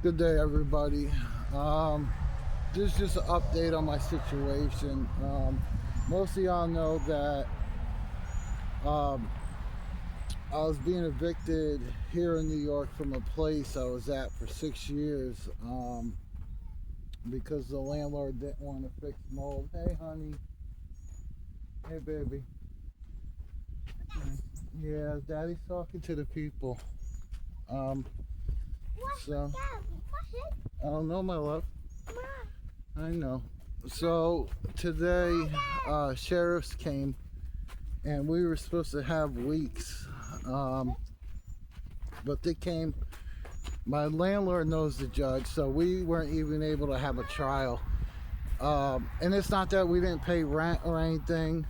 Good day, everybody. This is just an update on my situation. Most of y'all know that um, I was being evicted here in New York from a place I was at for 6 years because the landlord didn't want to fix mold. Hey, honey. Hey, baby. Yeah, daddy's talking to the people. Um, so, I don't know, my love. I know. So, today, sheriffs came and we were supposed to have weeks. Um, but they came. My landlord knows the judge, so we weren't even able to have a trial. And it's not that we didn't pay rent or anything.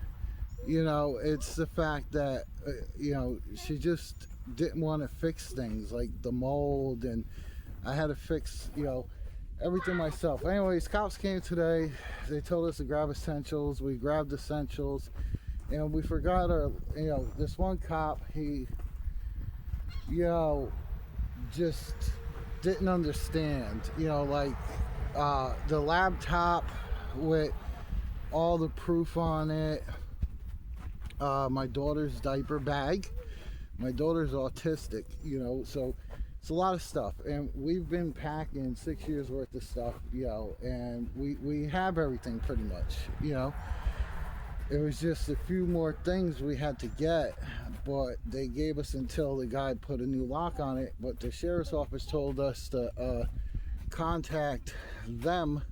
It's the fact that she just didn't want to fix things like the mold, and I had to fix everything myself. Anyways, cops came today. They told us to grab essentials. We grabbed essentials, and we forgot our this one cop. He you know just didn't understand, the laptop with all the proof on it, my daughter's diaper bag. My daughter's autistic, so it's a lot of stuff. And we've been packing 6 years worth of stuff, and we have everything pretty much, It was just a few more things we had to get, but they gave us until the guy put a new lock on it. But the sheriff's office told us to contact them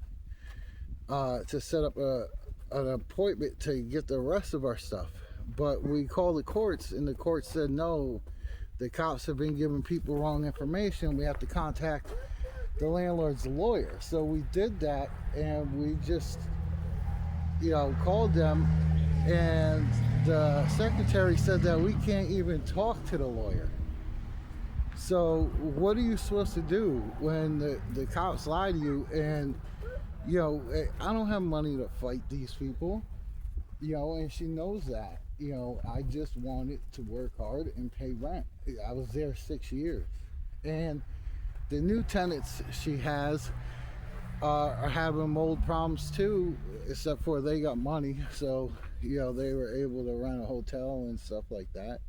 to set up an appointment to get the rest of our stuff. But we called the courts, and the court said no. The cops have been giving people wrong information. We have to contact the landlord's lawyer. So we did that, and we just called them, and the secretary said that we can't even talk to the lawyer. So what are you supposed to do when the cops lie to you? And I don't have money to fight these people, and she knows that. I just wanted to work hard and pay rent. I was there 6 years, and the new tenants she has are having mold problems too, except for they got money, so they were able to rent a hotel and stuff like that.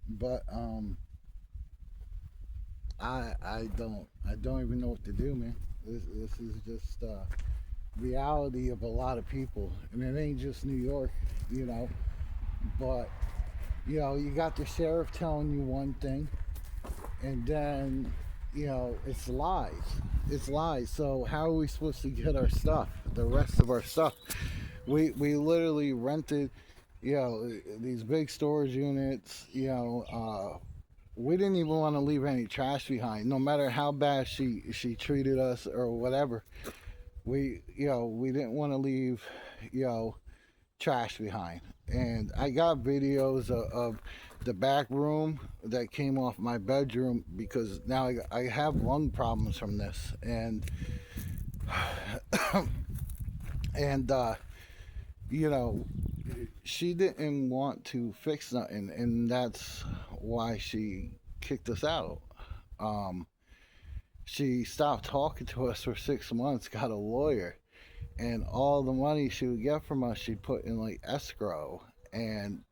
But I don't even know what to do, man. This is just reality of a lot of people, and it ain't just New York, but you got the sheriff telling you one thing, and then it's lies. It's lies. So how are we supposed to get our stuff, the rest of our stuff? We literally rented these big storage units. We didn't even want to leave any trash behind, no matter how bad she treated us or whatever. We didn't want to leave trash behind. And I got videos of the back room that came off my bedroom, because now I have lung problems from this. And and she didn't want to fix nothing, and that's why she kicked us out. um she stopped talking to us for 6 months, got a lawyer, and all the money she would get from us, she'd put in like escrow, and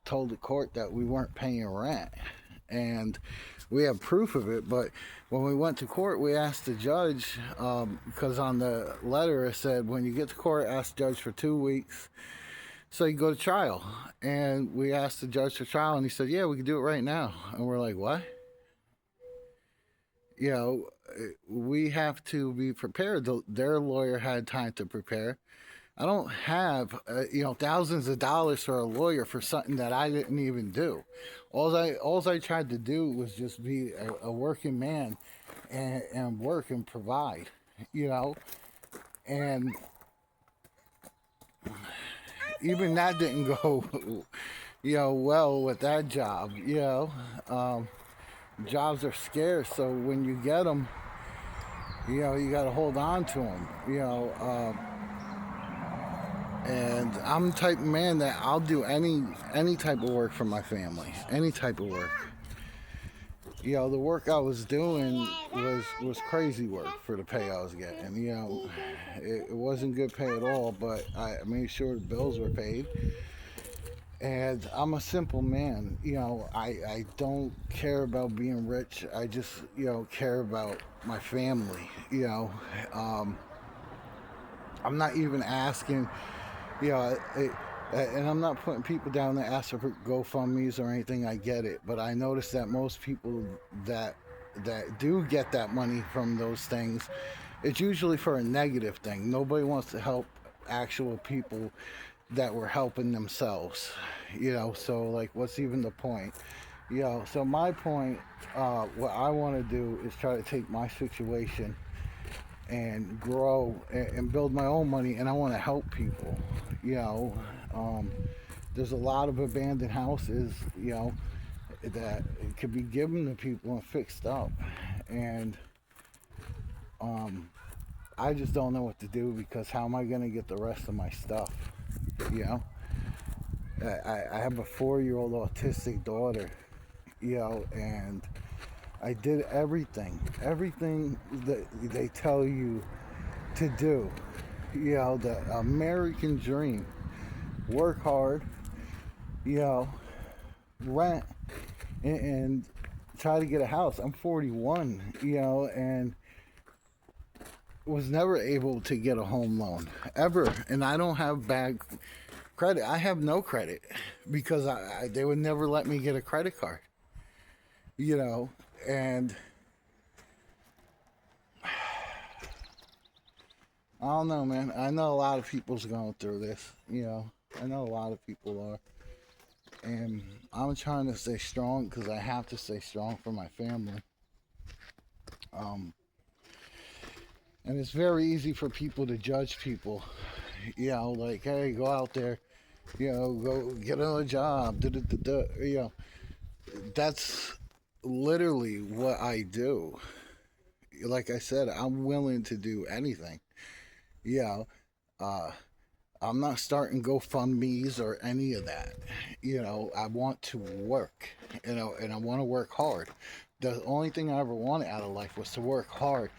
told the court that we weren't paying rent. And we have proof of it. But when we went to court, we asked the judge, because on the letter it said, when you get to court, ask the judge for 2 weeks so you go to trial. And we asked the judge for trial, and he said, yeah, we can do it right now. And we're like, what? you know, we have to be prepared. Their lawyer had time to prepare. I don't have, thousands of dollars for a lawyer for something that I didn't even do. All I tried to do was just be a working man, and work and provide, you know. And even that didn't go, well with that job. Jobs are scarce, so when you get them, you got to hold on to them. And I'm the type of man that I'll do any type of work for my family, any type of work. You know, the work I was doing was crazy work for the pay I was getting. You know, it wasn't good pay at all, but I made sure the bills were paid. And I'm a simple man. You know, I don't care about being rich. I just, you know, care about my family. You know, I'm not even asking, you know, and I'm not putting people down that ask for GoFundMe's or anything. I get it, but I notice that most people that do get that money from those things, it's usually for a negative thing. Nobody wants to help actual people that were helping themselves. You know, so like, what's even the point? You know, so my point, what I want to do is try to take my situation and grow and build my own money, and I want to help people. You know, um, there's a lot of abandoned houses, you know, that could be given to people and fixed up, and um, I just don't know what to do, because how am I going to get the rest of my stuff? You know, I have a 4-year-old autistic daughter, you know, and I did everything that they tell you to do. You know, the American dream: work hard, you know, rent, and try to get a house. I'm 41, you know, and was never able to get a home loan ever. And I don't have bad credit. I have no credit, because they would never let me get a credit card, you know. And I don't know, man. I know a lot of people's going through this, you know. I know a lot of people are. And I'm trying to stay strong, because I have to stay strong for my family. Um, and it's very easy for people to judge people, you know, like, hey, go out there, you know, go get another job, you know. That's literally what I do. Like I said, I'm willing to do anything, you know. I'm not starting GoFundMe's or any of that. You know, I want to work, you know, and I want to work hard. The only thing I ever wanted out of life was to work hard.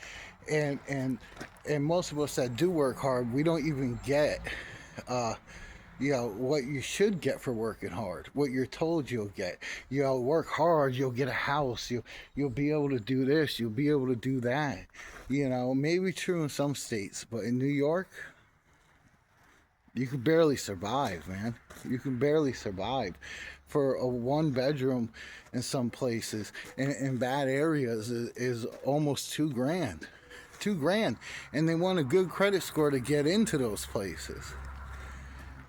And most of us that do work hard, we don't even get, uh, you know, what you should get for working hard, what you're told you'll get. You know, work hard, you'll get a house, you'll be able to do this, you'll be able to do that. You know, maybe true in some states, but in New York, you can barely survive, man. You can barely survive. For a 1 bedroom in some places, in bad areas, is almost $2,000. $2,000. And they want a good credit score to get into those places.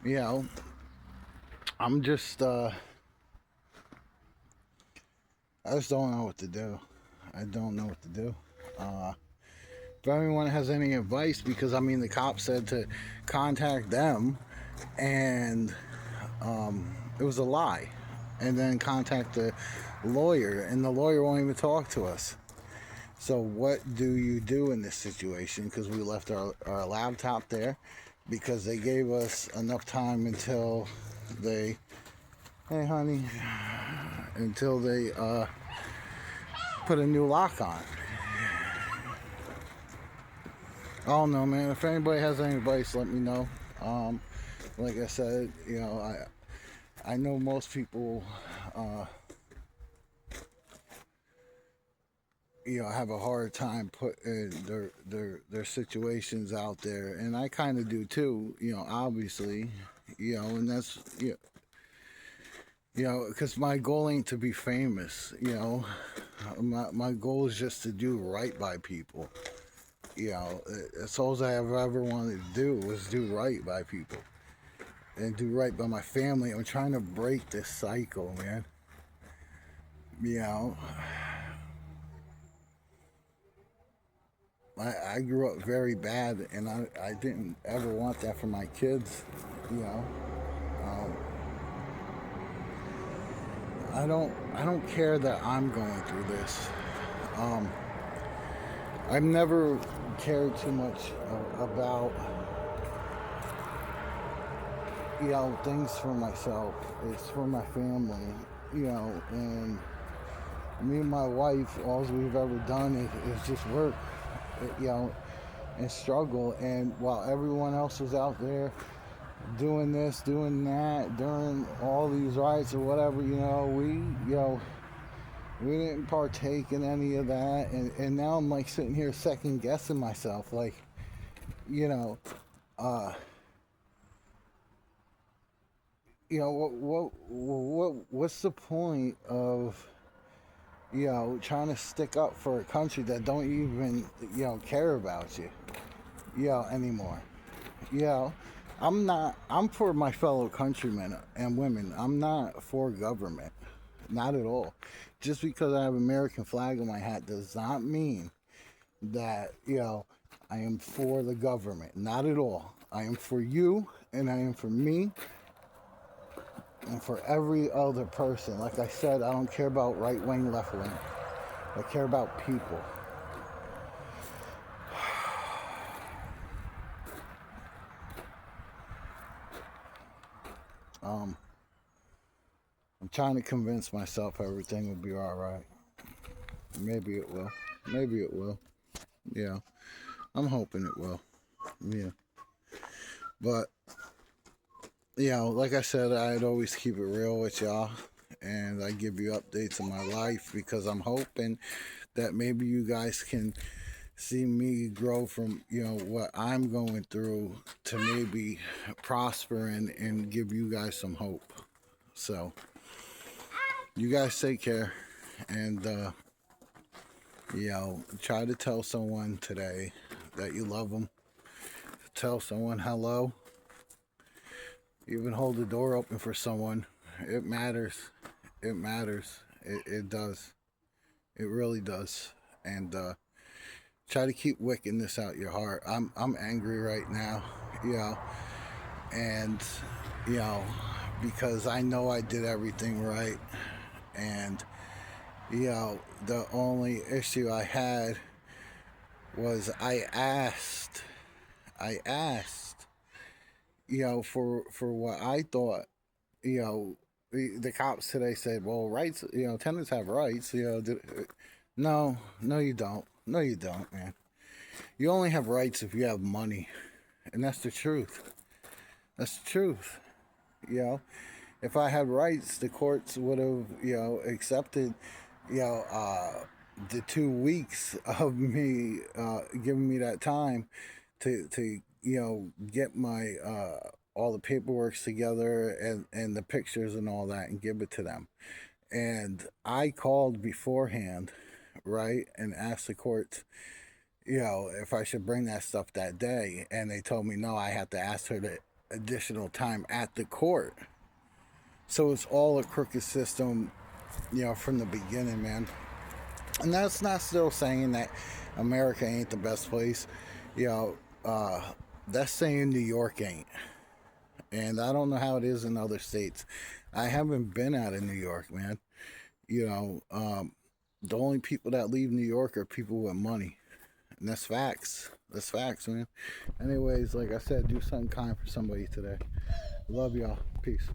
You know, I'm just, I just don't know what to do. I don't know what to do. If anyone has any advice, because I mean, the cop said to contact them, and it was a lie, and then contact the lawyer, and the lawyer won't even talk to us. So what do you do in this situation? Because we left our laptop there, because they gave us enough time until they, hey honey, until they put a new lock on. I don't know, man. If anybody has any advice, let me know. Like I said, you know, I know most people, you know, have a hard time putting their situations out there, and I kind of do too. You know, obviously, you know, and that's, you know, because my goal ain't to be famous. You know, my goal is just to do right by people. You know, that's all I have ever wanted to do, was do right by people and do right by my family. I'm trying to break this cycle, man. You know, I grew up very bad, and I didn't ever want that for my kids. You know, um, I don't care that I'm going through this. I've never cared too much about things for myself. It's for my family, and me and my wife, all we've ever done is just work, and struggle. And while everyone else was out there doing this, doing that, during all these riots or whatever, we didn't partake in any of that. And now I'm like sitting here second guessing myself, like, you know, uh, what's the point of trying to stick up for a country that don't even care about you anymore. you know I'm for my fellow countrymen and women. I'm not for government, not at all. Just because I have American flag on my hat does not mean that I am for the government, not at all. I am for you, and I am for me, and for every other person. Like I said, I don't care about right wing, left wing. I care about people. I'm trying to convince myself everything will be all right. Maybe it will. Maybe it will. Yeah, I'm hoping it will. Yeah, but like I said, I'd always keep it real with y'all, and I give you updates of my life because I'm hoping that maybe you guys can see me grow from what I'm going through to maybe prosper and give you guys some hope. So you guys take care, and try to tell someone today that you love them. Tell someone hello. Even hold the door open for someone. It matters. It matters. It does. It really does. And try to keep wickedness out your heart. I'm angry right now, and because I know I did everything right, and the only issue I had was I asked, for what I thought, the cops today said, well, rights, tenants have rights, no, you don't. No, you don't, man. You only have rights if you have money. And that's the truth. That's the truth. If I had rights, the courts would have, accepted, the 2 weeks of me giving me that time to get my all the paperwork together and the pictures and all that and give it to them. And I called beforehand, right, and asked the courts, if I should bring that stuff that day. And they told me no, I have to ask her the additional time at the court. So it's all a crooked system, from the beginning, man. And that's not still saying that America ain't the best place. That's saying New York ain't. And I don't know how it is in other states. I haven't been out in New York, man. The only people that leave New York are people with money. And that's facts. That's facts, man. Anyways, like I said, do something kind for somebody today. Love y'all. Peace.